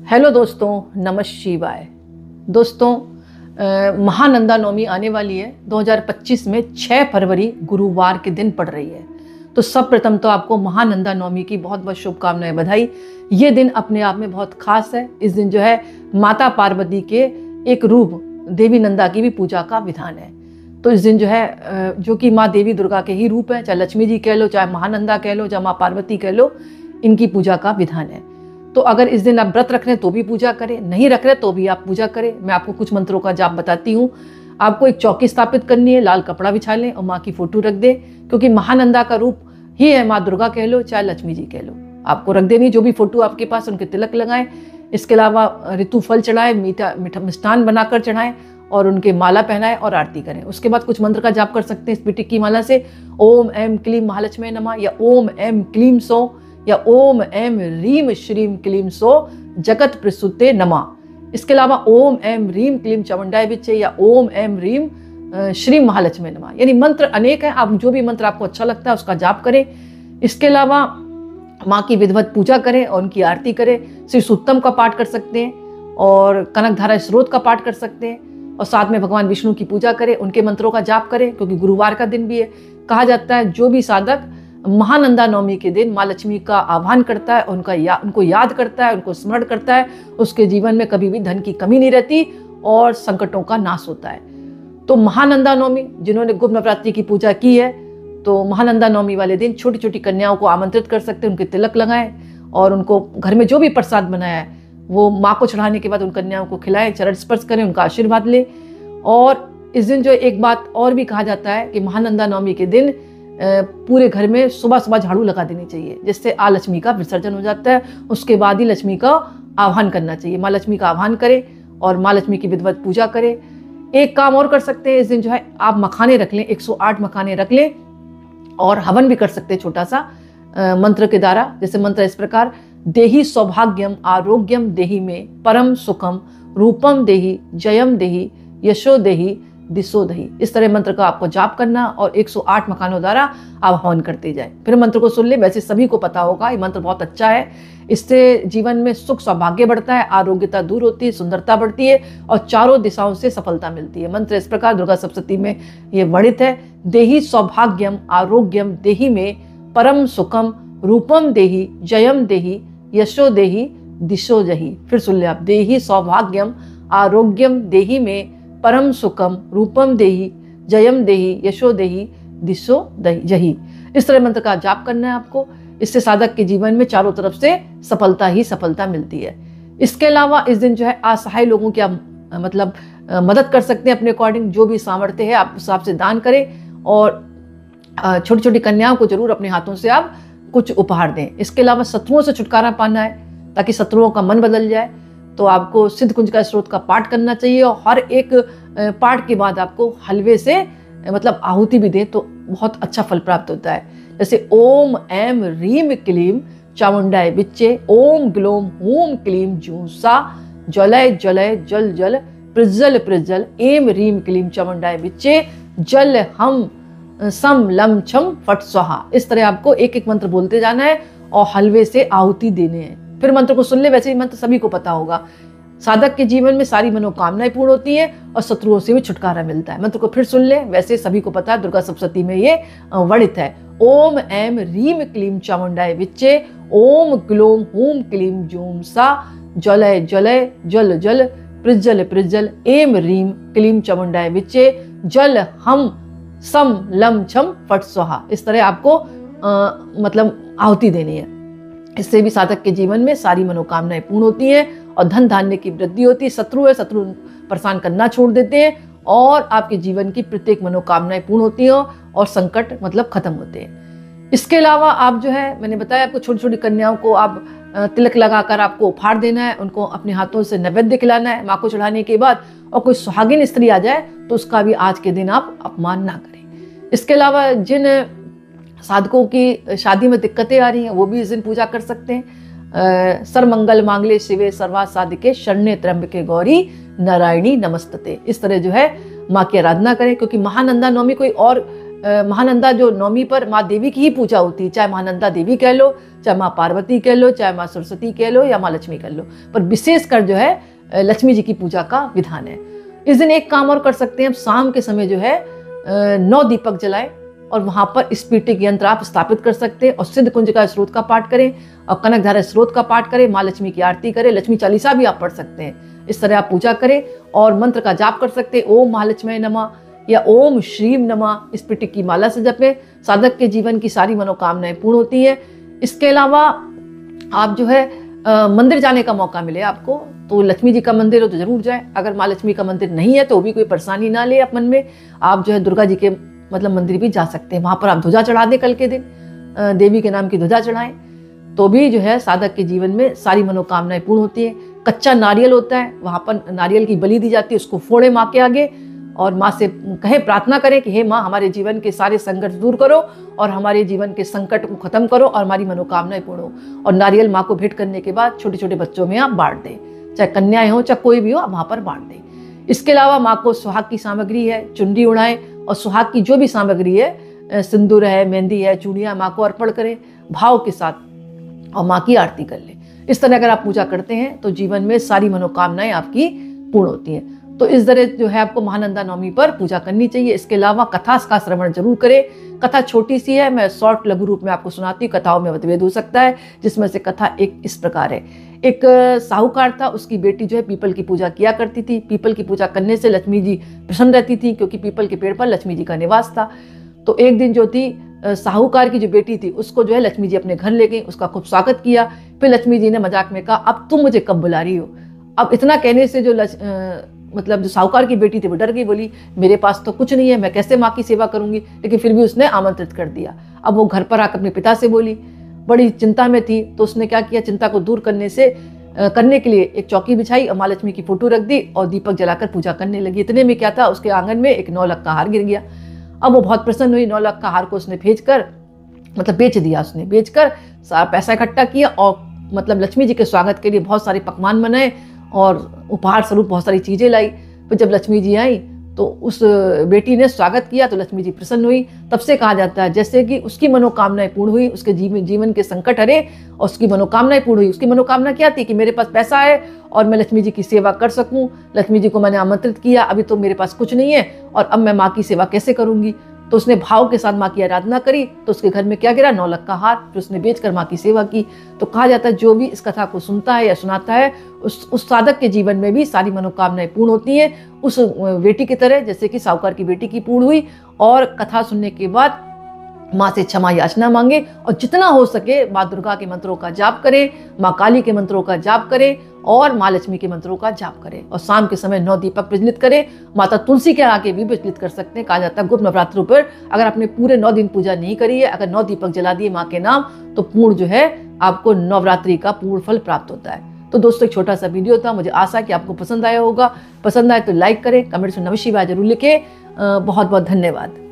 Hello दोस्तों, नमः शिवाय। दोस्तों, महानंदा नवमी आने वाली है 2025 में 6 फरवरी गुरुवार के दिन पड़ रही है। तो सब प्रथम तो आपको महानंदा नवमी की बहुत बहुत शुभकामनाएं, बधाई। ये दिन अपने आप में बहुत खास है। इस दिन जो है माता पार्वती के एक रूप देवी नंदा की भी पूजा का विधान है। तो इस दिन जो है जो कि माँ देवी दुर्गा के ही रूप है, चाहे लक्ष्मी जी कह लो, चाहे महानंदा कह लो, चाहे माँ पार्वती कह लो, इनकी पूजा का विधान है। तो अगर इस दिन आप व्रत रख रहे हैं तो भी पूजा करें, नहीं रख रहे तो भी आप पूजा करें। मैं आपको कुछ मंत्रों का जाप बताती हूँ। आपको एक चौकी स्थापित करनी है, लाल कपड़ा बिछा लें और माँ की फोटो रख दें, क्योंकि महानंदा का रूप ही है माँ दुर्गा कह लो, चाहे लक्ष्मी जी कह लो, आपको रख देनी। जो भी फोटो आपके पास उनके तिलक लगाएं। इसके अलावा ऋतु फल चढ़ाएं, मीठा मिष्ठान बनाकर चढ़ाएं और उनके माला पहनाएं और आरती करें। उसके बाद कुछ मंत्र का जाप कर सकते हैं इस पिटिक की माला से। ओम ऐं क्लीं महालक्ष्मी नमः, या ओम ऐं क्लीं सौ, या ओम ऐं ह्रीं श्रीं क्लीं सो जगत प्रसूते नमः। इसके अलावा ओम ऐं ह्रीं क्लीं चामुंडाय विच्चे, या ओम ऐं ह्रीं श्री महालक्ष्मी नमः। यानी मंत्र अनेक हैं, आप जो भी मंत्र आपको अच्छा लगता है उसका जाप करें। इसके अलावा माँ की विधिवत पूजा करें और उनकी आरती करें। श्री सूक्तम का पाठ कर सकते हैं और कनकधारा स्रोत का पाठ कर सकते हैं, और साथ में भगवान विष्णु की पूजा करें, उनके मंत्रों का जाप करें, क्योंकि गुरुवार का दिन भी है। कहा जाता है जो भी साधक महानंदा नवमी के दिन माँ लक्ष्मी का आह्वान करता है, उनको याद करता है, उनको स्मरण करता है, उसके जीवन में कभी भी धन की कमी नहीं रहती और संकटों का नाश होता है। तो महानंदा नवमी, जिन्होंने गुप्त नवरात्रि की पूजा की है, तो महानंदा नवमी वाले दिन छोटी छोटी कन्याओं को आमंत्रित कर सकते हैं, उनके तिलक लगाएं और उनको घर में जो भी प्रसाद बनाया है वो माँ को चढ़ाने के बाद उन कन्याओं को खिलाएं, चरण स्पर्श करें, उनका आशीर्वाद लें। और इस दिन जो एक बात और भी कहा जाता है कि महानंदा नवमी के दिन पूरे घर में सुबह सुबह झाड़ू लगा देनी चाहिए, जिससे आ लक्ष्मी का विसर्जन हो जाता है। उसके बाद ही लक्ष्मी का आह्वान करना चाहिए। माँ लक्ष्मी का आह्वान करें और माँ लक्ष्मी की विधिवत पूजा करें। एक काम और कर सकते हैं, इस दिन जो है आप मखाने रख लें, 108 मखाने रख लें और हवन भी कर सकते हैं छोटा सा मंत्र के द्वारा। जैसे मंत्र इस प्रकार: देहि सौभाग्यम आरोग्यम देहि में परम सुखम रूपम देहि जयम देहि यशो देहि दिशो दही। इस तरह मंत्र का आपको जाप करना और 108 मखानों द्वारा आप हवन करते जाएं। फिर मंत्र को सुन ले। वैसे सभी को पता होगा ये मंत्र बहुत अच्छा है, इससे जीवन में सुख सौभाग्य बढ़ता है, आरोग्यता दूर होती है, सुंदरता बढ़ती है और चारों दिशाओं से सफलता मिलती है। मंत्र इस प्रकार दुर्गा सप्तशती में ये वर्णित है: देहि सौभाग्यम आरोग्यम देहि में परम सुखम रूपम देहि जयम देहि यशो देहि दिशो जही। फिर सुन ले आप: देहि सौभाग्यम आरोग्यम देहि में परम सुखम रूपम देहि जयम देहि यशो देहि दिशो जही। इस तरह मंत्र का जाप करना है आपको। इससे साधक के जीवन में चारों तरफ से सफलता ही सफलता मिलती है। इसके अलावा इस दिन जो है असहाय लोगों की आप मदद कर सकते हैं अपने अकॉर्डिंग। जो भी सामर्थ्य है आप उस हिसाब से दान करें और छोटी छोटी कन्याओं को जरूर अपने हाथों से आप कुछ उपहार दें। इसके अलावा शत्रुओं से छुटकारा पाना है ताकि शत्रुओं का मन बदल जाए, तो आपको सिद्ध कुंज का स्रोत का पाठ करना चाहिए और हर एक पाठ के बाद आपको हलवे से आहुति भी दें तो बहुत अच्छा फल प्राप्त होता है। जैसे ओम ऐं ह्रीं क्लीं चामुंडाय विच्चे, ओम ग्लोम हूं क्लीं जूसा जलय जलय जल जल प्रज्वल प्रज्वल, ऐं ह्रीं क्लीं चामुंडाय विच्चे जल हम सम लम छम फट स्वाहा। इस तरह आपको एक एक मंत्र बोलते जाना है और हलवे से आहुति देने हैं। फिर मंत्र को सुन ले। वैसे ही मंत्र सभी को पता होगा। साधक के जीवन में सारी मनोकामनाएं पूर्ण होती हैं और शत्रुओं से भी छुटकारा मिलता है। मंत्र को फिर सुन ले। वैसे सभी को पता है, दुर्गा सप्तशती में ये वर्णित है: ओम ऐं ह्रीं क्लीं चामुंडाय विच्चे, ओम ग्लोम हूं क्लीं जूम सा जलय जलय जल जल प्रज्वल प्रज्वल, ऐं ह्रीं क्लीं चामुंडाय विच्चे जल हम सम लम छम फट स्वाहा। इस तरह आपको आहुति देनी है। इससे भी साधक के जीवन में सारी मनोकामनाएं पूर्ण होती हैं और धन धान्य की वृद्धि होती है। शत्रु परेशान करना छोड़ देते हैं और आपके जीवन की प्रत्येक मनोकामनाएं पूर्ण होती हैं और संकट खत्म होते हैं। इसके अलावा आप जो है, मैंने बताया आपको छोटी छोटी कन्याओं को आप तिलक लगाकर आपको उपहार देना है, उनको अपने हाथों से नैवेद्य खिलाना है माँ को चढ़ाने के बाद। और कोई सुहागिन स्त्री आ जाए तो उसका भी आज के दिन आप अपमान ना करें। इसके अलावा जिन साधकों की शादी में दिक्कतें आ रही हैं वो भी इस दिन पूजा कर सकते हैं। सर्वमंगल मांगल्ये शिवे सर्वार्थ साधिके शरण्ये त्र्यंबके गौरी नारायणी नमस्तते। इस तरह जो है माँ की आराधना करें, क्योंकि महानंदा नवमी कोई और महानंदा जो नवमी पर माँ देवी की ही पूजा होती है, चाहे महानंदा देवी कह लो, चाहे माँ पार्वती कह लो, चाहे माँ सरस्वती कह लो या माँ लक्ष्मी कह लो, पर विशेषकर जो है लक्ष्मी जी की पूजा का विधान है। इस दिन एक काम और कर सकते हैं, शाम के समय जो है 9 दीपक जलाएं और वहाँ पर स्फटिक यंत्र आप स्थापित कर सकते हैं और सिद्ध कुंजिका स्रोत का पाठ करें और कनकधारा स्रोत का पाठ करें, माँ लक्ष्मी की आरती करें, लक्ष्मी चालीसा भी आप पढ़ सकते हैं। इस तरह आप पूजा करें और मंत्र का जाप कर सकते हैं, ओम महालक्ष्मी नमः या ओम श्रीम नमः। स्फटिक की माला से जपें, साधक के जीवन की सारी मनोकामनाएं पूर्ण होती हैं। इसके अलावा आप जो है मंदिर जाने का मौका मिले आपको तो लक्ष्मी जी का मंदिर हो तो जरूर जाएं। अगर माँ लक्ष्मी का मंदिर नहीं है तो भी कोई परेशानी ना ले आप मन में, आप जो है दुर्गा जी के मंदिर भी जा सकते हैं। वहाँ पर आप ध्वजा चढ़ा दें, कल के दिन देवी के नाम की ध्वजा चढ़ाएं तो भी जो है साधक के जीवन में सारी मनोकामनाएं पूर्ण होती है। कच्चा नारियल होता है, वहाँ पर नारियल की बलि दी जाती है, उसको फोड़े माँ के आगे और माँ से कहें, प्रार्थना करें कि हे माँ हमारे जीवन के सारे संकट दूर करो और हमारे जीवन के संकट को खत्म करो और हमारी मनोकामनाएं पूर्ण हो। और नारियल माँ को भेंट करने के बाद छोटे छोटे बच्चों में आप बांट दें, चाहे कन्याएं हो चाहे कोई भी हो, आप वहाँ पर बांट दें। इसके अलावा माँ को सुहाग की सामग्री है, चुनरी उड़ाएं और सुहाग की जो भी सामग्री है, सिंदूर है, मेहंदी है, चूड़ियाँ माँ को अर्पण करें भाव के साथ और माँ की आरती कर लें। इस तरह अगर आप पूजा करते हैं तो जीवन में सारी मनोकामनाएं आपकी पूर्ण होती हैं। तो इस तरह जो है आपको महानंदा नवमी पर पूजा करनी चाहिए। इसके अलावा कथा का श्रवण जरूर करें। कथा छोटी सी है, मैं शॉर्ट लघु रूप में आपको सुनाती हूँ, कथाओं में मतभेद हो सकता है, जिसमें से कथा एक इस प्रकार है। एक साहूकार था, उसकी बेटी जो है पीपल की पूजा किया करती थी। पीपल की पूजा करने से लक्ष्मी जी प्रसन्न रहती थी क्योंकि पीपल के पेड़ पर लक्ष्मी जी का निवास था। तो एक दिन जो थी साहूकार की जो बेटी थी उसको जो है लक्ष्मी जी अपने घर ले गई, उसका खूब स्वागत किया। फिर लक्ष्मी जी ने मजाक में कहा, अब तुम मुझे कब बुला रही हो। अब इतना कहने से जो जो साहूकार की बेटी थी वो डर गई, बोली मेरे पास तो कुछ नहीं है, मैं कैसे माँ की सेवा करूंगी। लेकिन फिर भी उसने आमंत्रित कर दिया। अब वो घर पर आकर अपने पिता से बोली, बड़ी चिंता में थी, तो उसने क्या किया, चिंता को दूर करने के लिए एक चौकी बिछाई और माँ लक्ष्मी की फोटो रख दी और दीपक जलाकर पूजा करने लगी। इतने में क्या था, उसके आंगन में एक 9 लाख का हार गिर गया। अब वो बहुत प्रसन्न हुई, 9 लाख का हार को उसने बेच दिया। उसने बेचकर सारा पैसा इकट्ठा किया और लक्ष्मी जी के स्वागत के लिए बहुत सारे पकवान बनाए और उपहार स्वरूप बहुत सारी चीजें लाई। फिर जब लक्ष्मी जी आई तो उस बेटी ने स्वागत किया तो लक्ष्मी जी प्रसन्न हुई। तब से कहा जाता है जैसे कि उसकी मनोकामनाएं पूर्ण हुई, उसके जीवन के संकट हरे और उसकी मनोकामनाएं पूर्ण हुई। उसकी मनोकामना क्या थी कि मेरे पास पैसा है और मैं लक्ष्मी जी की सेवा कर सकूं, लक्ष्मी जी को मैंने आमंत्रित किया, अभी तो मेरे पास कुछ नहीं है और अब मैं माँ की सेवा कैसे करूंगी। तो उसने भाव के साथ माँ की आराधना करी तो उसके घर में क्या गिरा, 9 लाख का हार, फिर उसने बेचकर माँ की सेवा की। तो कहा जाता है जो भी इस कथा को सुनता है या सुनाता है उस साधक के जीवन में भी सारी मनोकामनाएं पूर्ण होती हैं, उस बेटी की तरह जैसे कि साहूकार की बेटी की पूर्ण हुई। और कथा सुनने के बाद माँ से क्षमा याचना मांगे और जितना हो सके माँ दुर्गा के मंत्रों का जाप करें, माँ काली के मंत्रों का जाप करें और माँ लक्ष्मी के मंत्रों का जाप करें और शाम के समय 9 दीपक प्रज्वलित करें। माता तुलसी के आगे भी प्रज्वलित कर सकते हैं। कहा जाता है गुप्त नवरात्रों पर अगर आपने पूरे 9 दिन पूजा नहीं करी है, अगर 9 दीपक जला दिए माँ के नाम, तो पूर्ण जो है आपको नवरात्रि का पूर्ण फल प्राप्त होता है। तो दोस्तों एक छोटा सा वीडियो था, मुझे आशा है कि आपको पसंद आया होगा। पसंद आए तो लाइक करें, कमेंट्स में नमः शिवाय जरूर लिखें। बहुत बहुत धन्यवाद।